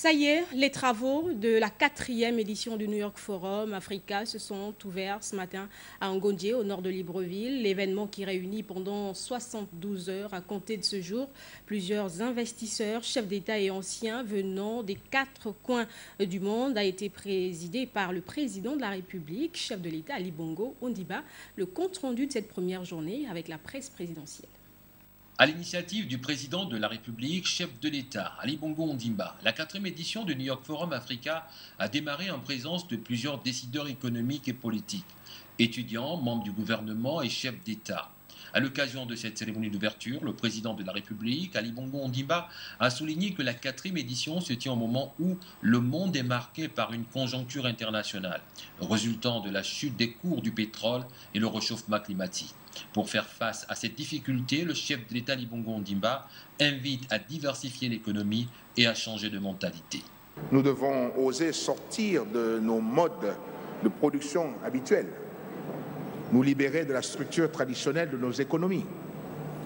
Ça y est, les travaux de la 4e édition du New York Forum Africa se sont ouverts ce matin à Ngondié, au nord de Libreville. L'événement qui réunit pendant 72 heures à compter de ce jour plusieurs investisseurs, chefs d'État et anciens venant des 4 coins du monde a été présidé par le président de la République, chef de l'État Ali Bongo Ondimba. Le compte-rendu de cette première journée avec la presse présidentielle. À l'initiative du président de la République, chef de l'État, Ali Bongo Ondimba, la 4e édition du New York Forum Africa a démarré en présence de plusieurs décideurs économiques et politiques, étudiants, membres du gouvernement et chefs d'État. À l'occasion de cette cérémonie d'ouverture, le président de la République, Ali Bongo Ondimba, a souligné que la 4e édition se tient au moment où le monde est marqué par une conjoncture internationale, résultant de la chute des cours du pétrole et le réchauffement climatique. Pour faire face à cette difficulté, le chef de l'État, Ali Bongo Ondimba, invite à diversifier l'économie et à changer de mentalité. Nous devons oser sortir de nos modes de production habituels, nous libérer de la structure traditionnelle de nos économies.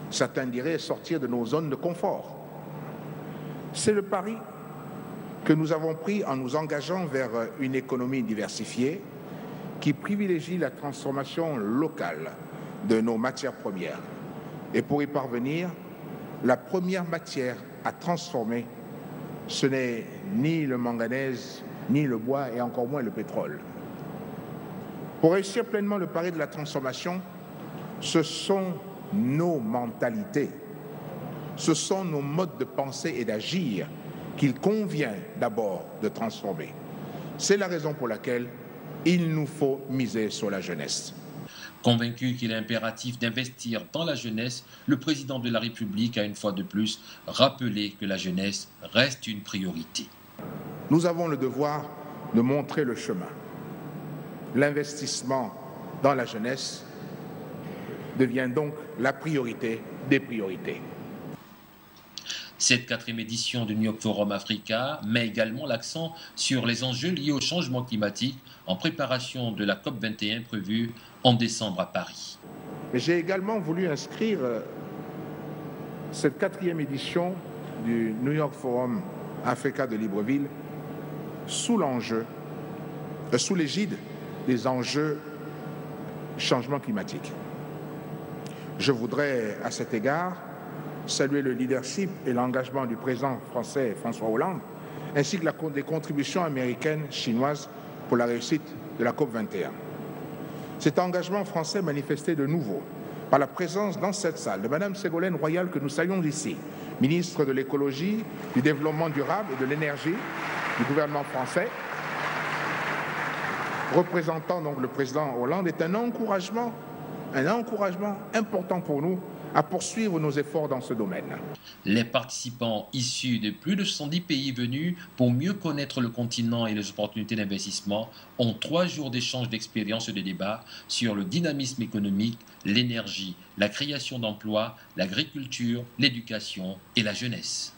Certains diraient sortir de nos zones de confort. C'est le pari que nous avons pris en nous engageant vers une économie diversifiée qui privilégie la transformation locale de nos matières premières. Et pour y parvenir, la première matière à transformer, ce n'est ni le manganèse, ni le bois et encore moins le pétrole. Pour réussir pleinement le pari de la transformation, ce sont nos mentalités, ce sont nos modes de pensée et d'agir qu'il convient d'abord de transformer. C'est la raison pour laquelle il nous faut miser sur la jeunesse. Convaincu qu'il est impératif d'investir dans la jeunesse, le président de la République a une fois de plus rappelé que la jeunesse reste une priorité. Nous avons le devoir de montrer le chemin. L'investissement dans la jeunesse devient donc la priorité des priorités. Cette 4e édition du New York Forum Africa met également l'accent sur les enjeux liés au changement climatique en préparation de la COP21 prévue en décembre à Paris. J'ai également voulu inscrire cette 4e édition du New York Forum Africa de Libreville sous l'égide des enjeux du changement climatique. Je voudrais à cet égard saluer le leadership et l'engagement du président français François Hollande, ainsi que des contributions américaines, chinoises pour la réussite de la COP21. Cet engagement français manifesté de nouveau par la présence dans cette salle de Mme Ségolène Royal, que nous saluons ici, ministre de l'écologie, du développement durable et de l'énergie du gouvernement français, représentant donc le président Hollande, est un encouragement important pour nous à poursuivre nos efforts dans ce domaine. Les participants issus de plus de 70 pays venus pour mieux connaître le continent et les opportunités d'investissement ont 3 jours d'échange d'expériences et de débats sur le dynamisme économique, l'énergie, la création d'emplois, l'agriculture, l'éducation et la jeunesse.